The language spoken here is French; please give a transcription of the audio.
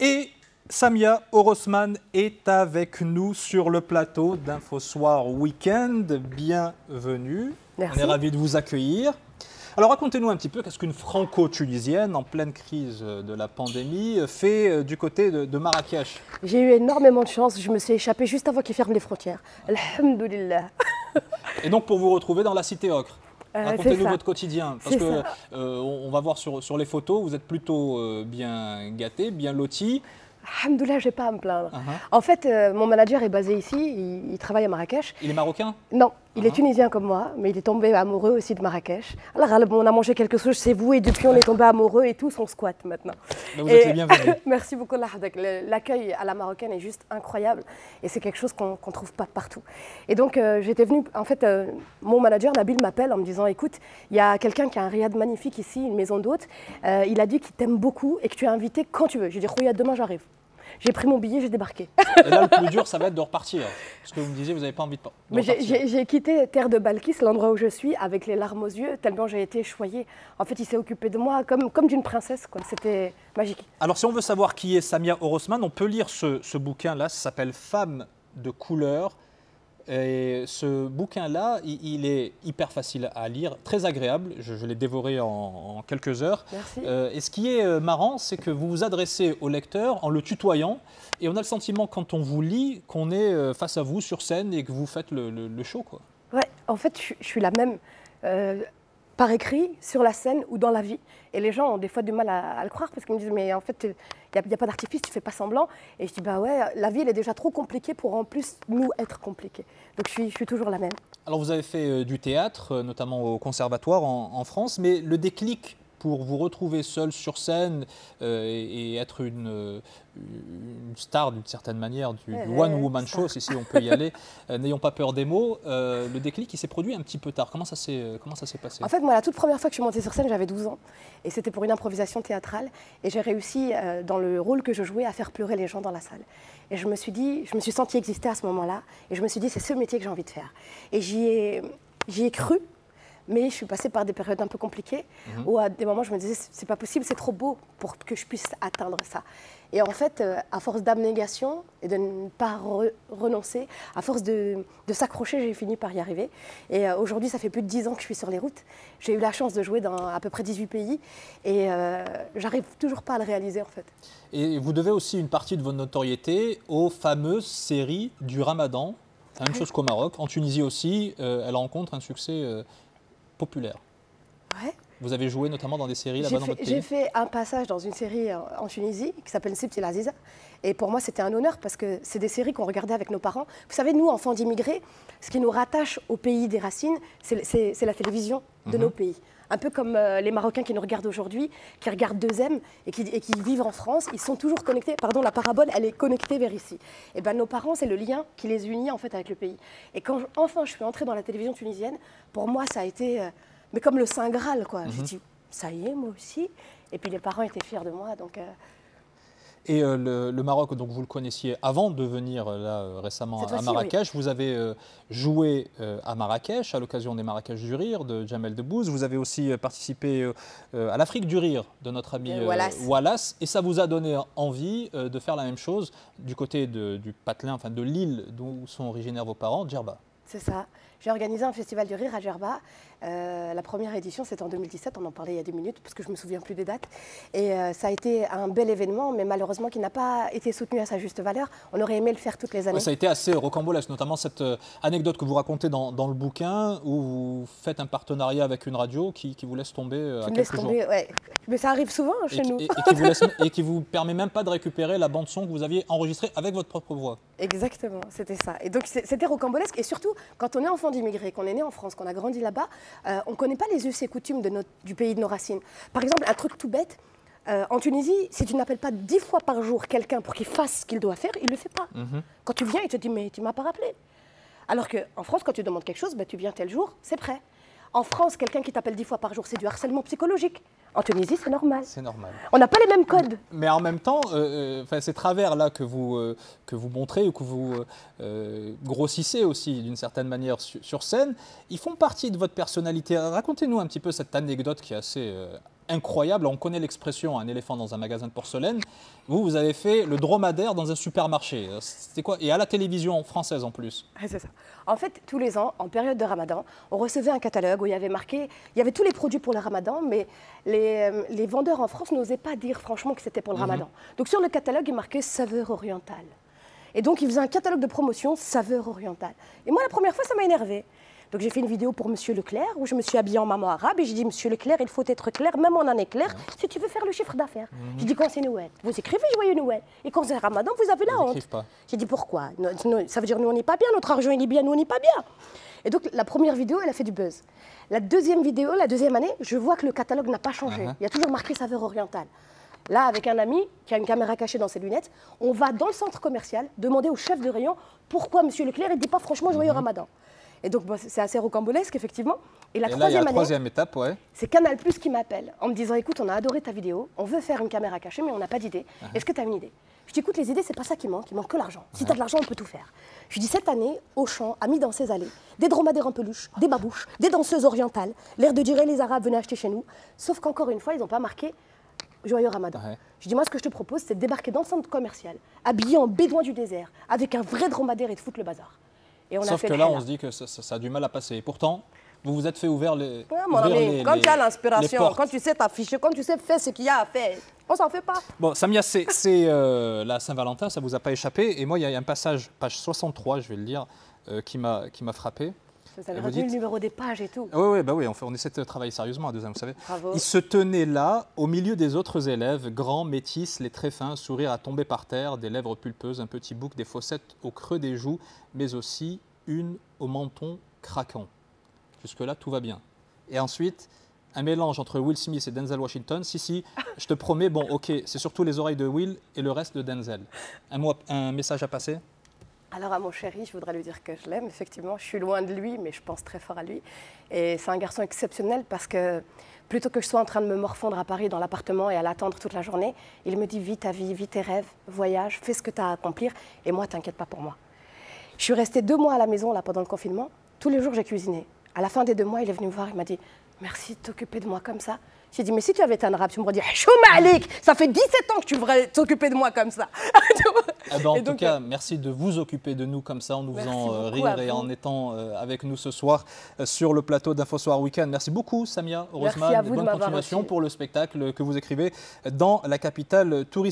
Et Samia Orosman est avec nous sur le plateau d'Infosoir Week-end. Bienvenue. Merci. On est ravis de vous accueillir. Alors racontez-nous un petit peu qu'est-ce qu'une franco-tunisienne en pleine crise de la pandémie fait du côté de Marrakech. J'ai eu énormément de chance, je me suis échappée juste avant qu'ils ferment les frontières. Alhamdoulilah. Et donc pour vous retrouver dans la cité ocre. Racontez-nous votre quotidien, parce que on va voir sur les photos, vous êtes plutôt bien gâté, bien loti. Alhamdoulilah, je n'ai pas à me plaindre. En fait, mon manager est basé ici, il travaille à Marrakech. Il est marocain? Non, il est tunisien comme moi, mais il est tombé amoureux aussi de Marrakech. Alors, on a mangé quelque chose chez vous et depuis on est tombé amoureux et tous on squatte maintenant. Mais vous êtes les bienvenus. Merci beaucoup, l'accueil à la marocaine est juste incroyable et c'est quelque chose qu'on ne trouve pas partout. Et donc j'étais venue, en fait, mon manager Nabil m'appelle en me disant écoute, il y a quelqu'un qui a un riad magnifique ici, une maison d'hôtes, il a dit qu'il t'aime beaucoup et que tu es invité quand tu veux. J'ai dit Rouya, demain j'arrive. J'ai pris mon billet, j'ai débarqué. Et là, le plus dur, ça va être de repartir. Parce que vous me disiez, vous n'avez pas envie de repartir. J'ai quitté Terre de Balkis, l'endroit où je suis, avec les larmes aux yeux, tellement j'ai été choyée. En fait, il s'est occupé de moi comme d'une princesse, quoi. C'était magique. Alors, si on veut savoir qui est Samia Orosman, on peut lire ce bouquin-là, ça s'appelle Femmes de couleur. Et ce bouquin-là, il est hyper facile à lire, très agréable. Je l'ai dévoré en quelques heures. Merci. Et ce qui est marrant, c'est que vous vous adressez au lecteur en le tutoyant. Et on a le sentiment, quand on vous lit, qu'on est face à vous sur scène et que vous faites le show, quoi. Ouais, en fait, je suis la même par écrit, sur la scène ou dans la vie. Et les gens ont des fois du mal à le croire parce qu'ils me disent mais en fait, il n'y a pas d'artifice, tu ne fais pas semblant. Et je dis bah ouais, la vie elle est déjà trop compliquée pour en plus nous être compliqués. Donc je suis toujours la même. Alors vous avez fait du théâtre, notamment au conservatoire en France, mais le déclic pour vous retrouver seul sur scène et être une star d'une certaine manière, du one-woman show, si on peut y aller, n'ayons pas peur des mots, le déclic il s'est produit un petit peu tard. Comment ça s'est passé? En fait, moi, la toute première fois que je suis montée sur scène, j'avais 12 ans. Et c'était pour une improvisation théâtrale. Et j'ai réussi, dans le rôle que je jouais, à faire pleurer les gens dans la salle. Et je me suis sentie exister à ce moment-là. Et je me suis dit, c'est ce métier que j'ai envie de faire. Et j'y ai cru. Mais je suis passée par des périodes un peu compliquées où à des moments je me disais c'est pas possible, c'est trop beau pour que je puisse atteindre ça. Et en fait, à force d'abnégation et de ne pas renoncer, à force de s'accrocher, j'ai fini par y arriver. Et aujourd'hui, ça fait plus de 10 ans que je suis sur les routes. J'ai eu la chance de jouer dans à peu près 18 pays et j'arrive toujours pas à le réaliser en fait. Et vous devez aussi une partie de votre notoriété aux fameuses séries du Ramadan. La même chose qu'au Maroc. En Tunisie aussi, elle rencontre un succès populaire. Ouais. Vous avez joué notamment dans des séries là-bas dans votre pays? J'ai fait un passage dans une série en Tunisie qui s'appelle Sibti El Aziza. Et pour moi, c'était un honneur parce que c'est des séries qu'on regardait avec nos parents. Vous savez, nous, enfants d'immigrés, ce qui nous rattache au pays des racines, c'est la télévision de nos pays. Un peu comme les Marocains qui nous regardent aujourd'hui, qui regardent 2M et qui vivent en France, ils sont toujours connectés. Pardon, la parabole, elle est connectée vers ici. Et ben, nos parents, c'est le lien qui les unit en fait avec le pays. Et quand enfin je suis entrée dans la télévision tunisienne, pour moi, ça a été mais comme le Saint Graal, quoi. J'ai dit, ça y est, moi aussi. Et puis les parents étaient fiers de moi, donc. Et le Maroc, donc vous le connaissiez avant de venir là récemment à Marrakech. Oui. Vous avez joué à Marrakech à l'occasion des Marrakech du Rire de Jamel Debbouze. Vous avez aussi participé à l'Afrique du Rire de notre ami Wallace. Et ça vous a donné envie de faire la même chose du côté du patelin, enfin de l'île d'où sont originaires vos parents, Djerba. C'est ça. J'ai organisé un festival du rire à Djerba. La première édition, c'était en 2017, on en parlait il y a 2 minutes, parce que je ne me souviens plus des dates. Et ça a été un bel événement, mais malheureusement qui n'a pas été soutenu à sa juste valeur. On aurait aimé le faire toutes les années. Ça a été assez rocambolesque, notamment cette anecdote que vous racontez dans le bouquin, où vous faites un partenariat avec une radio qui vous laisse tomber à quelques jours. Ouais. Mais ça arrive souvent chez nous. Et qui vous permet même pas de récupérer la bande-son que vous aviez enregistrée avec votre propre voix. Exactement, c'était ça. Et donc c'était rocambolesque. Et surtout, quand on est enfant d'immigrés, qu'on est né en France, qu'on a grandi là-bas, on ne connaît pas les us et coutumes du pays de nos racines. Par exemple, un truc tout bête, en Tunisie, si tu n'appelles pas 10 fois par jour quelqu'un pour qu'il fasse ce qu'il doit faire, il ne le fait pas. Quand tu viens, il te dit « mais tu ne m'as pas rappelé ». Alors qu'en France, quand tu demandes quelque chose, tu viens tel jour, c'est prêt. En France, quelqu'un qui t'appelle 10 fois par jour, c'est du harcèlement psychologique. En Tunisie, c'est normal. C'est normal. On n'a pas les mêmes codes. Mais en même temps, ces travers-là que vous montrez ou que vous grossissez aussi d'une certaine manière sur scène, ils font partie de votre personnalité. Racontez-nous un petit peu cette anecdote qui est assez incroyable. On connaît l'expression un éléphant dans un magasin de porcelaine. Vous avez fait le dromadaire dans un supermarché. C'était quoi? Et à la télévision française en plus. C'est ça. En fait, tous les ans, en période de Ramadan, on recevait un catalogue où il y avait marqué, il y avait tous les produits pour le Ramadan, mais les vendeurs en France n'osaient pas dire franchement que c'était pour le Ramadan. Donc sur le catalogue, il marquait saveur orientale. Et donc, ils faisaient un catalogue de promotion saveur orientale. Et moi, la première fois, ça m'a énervée. Donc, j'ai fait une vidéo pour Monsieur Leclerc où je me suis habillée en maman arabe et j'ai dit Monsieur Leclerc, il faut être clair, même en année claire, si tu veux faire le chiffre d'affaires. J'ai dit quand c'est Noël, vous écrivez Joyeux Noël. Et quand c'est Ramadan, vous avez la honte. J'ai dit pourquoi? Ça veut dire nous, on n'est pas bien, notre argent, il est bien, nous, on n'est pas bien. Et donc, la première vidéo, elle a fait du buzz. La deuxième vidéo, la deuxième année, je vois que le catalogue n'a pas changé. Il y a toujours marqué saveur orientale. Là, avec un ami qui a une caméra cachée dans ses lunettes, on va dans le centre commercial demander au chef de rayon pourquoi Monsieur Leclerc ne dit pas franchement Joyeux Ramadan. Et donc, bon, c'est assez rocambolesque, effectivement. Et la troisième étape, ouais. C'est Canal+ qui m'appelle en me disant écoute, on a adoré ta vidéo, on veut faire une caméra cachée, mais on n'a pas d'idée. Est-ce que tu as une idée? Je dis écoute, les idées, c'est pas ça qui manque, il manque que l'argent. Si tu as de l'argent, on peut tout faire. Je dis cette année, Auchan a mis dans ses allées des dromadaires en peluche, des babouches, des danseuses orientales, l'air de dire les Arabes venaient acheter chez nous. Sauf qu'encore une fois, ils n'ont pas marqué Joyeux Ramadan. Je dis moi, ce que je te propose, c'est de débarquer dans le centre commercial, habillé en bédouin du désert, avec un vrai dromadaire et de foutre le bazar. Et sauf que là, on se dit que ça a du mal à passer. Et pourtant, vous vous êtes fait ouvrir les quand tu as l'inspiration, quand tu sais t'afficher, quand tu sais faire ce qu'il y a à faire, on s'en fait pas. Bon, Samia, c'est la Saint-Valentin, ça vous a pas échappé. Et moi, il y a un passage, page 63, je vais le lire, qui m'a frappé. Vous avez retenu le numéro des pages et tout. Oui, bah oui, on essaie de travailler sérieusement à deux ans, vous savez. Bravo. Il se tenait là, au milieu des autres élèves, grands, métis, les traits fins, sourire à tomber par terre, des lèvres pulpeuses, un petit bouc, des fossettes au creux des joues, mais aussi une au menton craquant. Jusque-là, tout va bien. Et ensuite, un mélange entre Will Smith et Denzel Washington. Si, je te promets, bon, ok, c'est surtout les oreilles de Will et le reste de Denzel. Un message à passer? Alors à mon chéri, je voudrais lui dire que je l'aime. Effectivement, je suis loin de lui, mais je pense très fort à lui. Et c'est un garçon exceptionnel parce que plutôt que je sois en train de me morfondre à Paris dans l'appartement et à l'attendre toute la journée, il me dit vis ta vie, vis tes rêves, voyage, fais ce que tu as à accomplir et moi, t'inquiète pas pour moi. Je suis restée 2 mois à la maison là, pendant le confinement. Tous les jours, j'ai cuisiné. À la fin des 2 mois, il est venu me voir, il m'a dit merci de t'occuper de moi comme ça. J'ai dit, mais si tu avais été un arabe, tu m'aurais dit, Chouma Alik, ça fait 17 ans que tu devrais t'occuper de moi comme ça. En tout cas, merci de vous occuper de nous comme ça, en nous faisant rire et en étant avec nous ce soir sur le plateau d'Infosoir Week-end. Merci beaucoup, Samia Rosman. Merci à vous bonne continuation pour le spectacle que vous écrivez dans la capitale touristique.